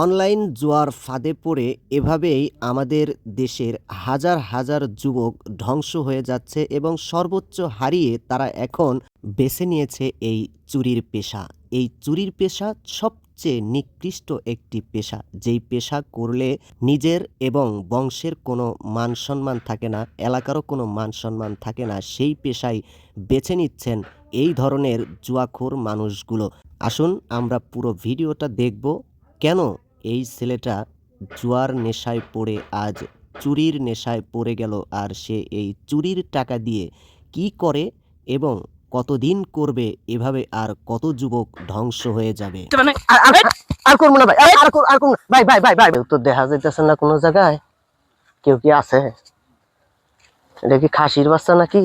Online জুয়ার ফাঁদে পড়ে এভাবেই আমাদের দেশের হাজার হাজার যুবক ধ্বংস হয়ে যাচ্ছে এবং সর্বোচ্চ হারিয়ে তারা এখন বেছে নিয়েছে এই চুরির পেশা। এই চুরির পেশা সবচেয়ে নিকৃষ্ট একটি পেশা, যেই পেশা করলে নিজের এবং বংশের কোনো মান সম্মান থাকে না, এলাকারও কোনো মান সম্মান থাকে না। সেই পেশাই বেছে নিচ্ছেন এই ধরনের জুয়াখোর মানুষগুলো। আসুন আমরা পুরো ভিডিওটা দেখব, কেন এই ছেলেটা জুয়ার নেশায় পড়ে আজ চুরির নেশায় পড়ে গেল, আর সে এই চুরির টাকা দিয়ে কি করে এবং কতদিন করবে, এভাবে আর কত যুবক ধ্বংস হয়ে যাবে। আর করবো না ভাই, আর করবো না ভাই, ভাই ভাই ভাই তো দেখা যাইতেছে না কোনো জায়গায় কেউ কি আছে? এটা কি খাসির বাচ্চা নাকি?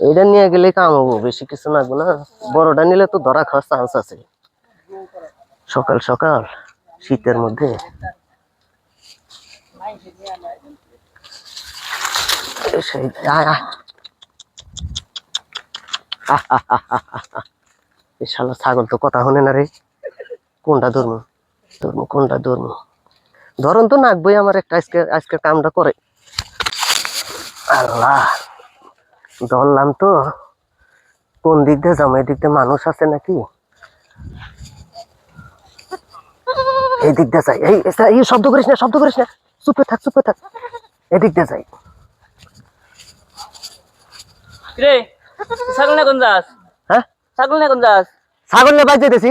এটা নিয়ে গেলে কাম হবো, বেশি কিছু লাগবো না। বড়টা নিলে তো ধরা খাওয়ার চান্স আছে। সকাল সকাল শীতের মধ্যে শালা ছাগল তো কথা শুনে না রে। কোনটা ধরবো কোনটা ধরবো? ধরন তো নাকবই আমার একটা। আজকে কামটা করে। আল্লাহ, ধরলাম তো। কোন দিক দিয়ে যাবো? এই দিক দিয়ে মানুষ আছে নাকি? এই দিক দিয়ে যাই। এই শব্দ করিস না, শব্দ করিস না। চুপে থাক, চুপে থাক। এদিক দিয়ে যাই। রে ছাগল না কোন যাস? হ্যাঁ, ছাগল না কোন যাস? ছাগল নিয়ে বাইর যেতেছি।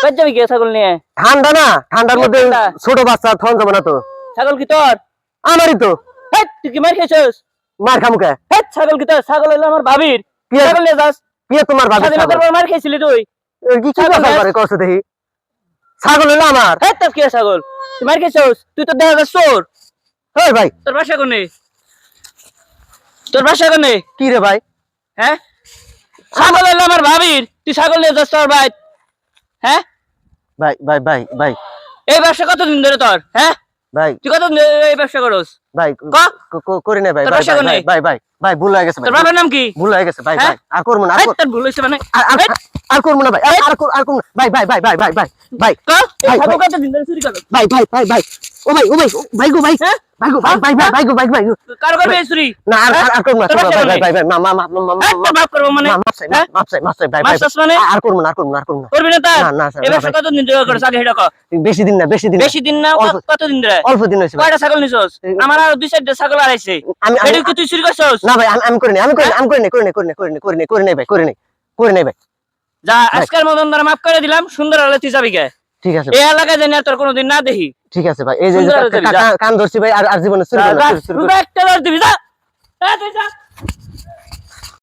বাইর যাবি কে ছাগল নিয়ে? ঠান্ডা না, ঠান্ডার মধ্যে ছোট বাচ্চা থন যাবে না তো। ছাগল কি তোর? আমারই তো। হেট, তুই কি মার খাইছস? মার খামুকে? হেট, ছাগল কি তোর? ছাগল হলো আমার ভাবির। ছাগল নিয়ে যাস? কি তোমার ভাবি? ছাগল মার খাইছিলি তুই? কি কি কথা করে কষ্ট দেখি? ছাগল হলো আমার। হেট, তোর কি ছাগল? তুই মার খাইছস? তুই তো দেখা যাস চোর। ওই ভাই, তোর বাসা কোনে? তোর বাসা কোনে? কি রে ভাই? হ্যাঁ, ছাগল হলো আমার ভাবির, তুই ছাগল নিয়ে যাস তোর ভাই? হ্যাঁ ভাই ভাই ভাই ভাই এই ব্যবসা কতদিন ধরে তোর? হ্যাঁ ভাই তুই কতদিন ধরে এই ব্যবসা করস? ভাই করি না ভাই। তোর ভাই বাসা কোনে? ভাই ভাই ভাই ভুল হয়ে গেছে ভাই। তোর বাবার নাম কি? ভুল হয়ে গেছে ভাই। হ্যাঁ? ভাই আর করবো না, হেট, তোর ভুল হইছে মানে? হেট, আর করবো না ভাই। আর করবো না ভাই। ভাই ভাই ভাই ভাই ভাই ভাই কর, এই ভাই, ছাগল ভাই। কতদিন ধরে চুরি করস? ভাই ভাই ভাই ভাই ও ভাই, ও ভাই, ভাই গো ভাই, হ্যাঁ? ভাই গো ভাই, ভাই ভাই গো ভাই, ভাই গো। কারো করবে এই চুরি? না আর করবো না তোর বাসা ভাই কোনে? ভাই ভাই মা মা মা হেট, তোর বাপ করবো মানে? হ্যাঁ? মাপ চাই ভাই ভাই। মাপ চাস মানে? আর করবো না, আর করবো না, আর করবো না। করবি না তা? না, স্যার, এই না, ব্যবসা ভাই। কতদিন ধরে করস? আগে সেটা কর। বেশি দিন না, বেশি দিন না। বেশি দিন না, অল্প- কতদিন ধরে? অল্প দিন হয়েছে ভাই। কয়টা ছাগল নিছস? আমার আর 2-4টা ছাগল আড়াইছে। আমি- এটা কি তুই চুরি করছস? না ভাই, আমি করি নাই, করি নাই ভাই। যা, আজকের মতন ধরে মাফ করে দিলাম। সুন্দর হলে তুই যাবি কে? ঠিক আছে এই এলাকায় জানি আর তোর কোনোদিন না দেখি। ঠিক আছে ভাই। এই যে সুন্দর হলে যাবি, যা। কান ধরছি ভাই, আর জীবনে চুরি করবো না, চুরি করবো না। শুধু একটা দর দিবি, যা।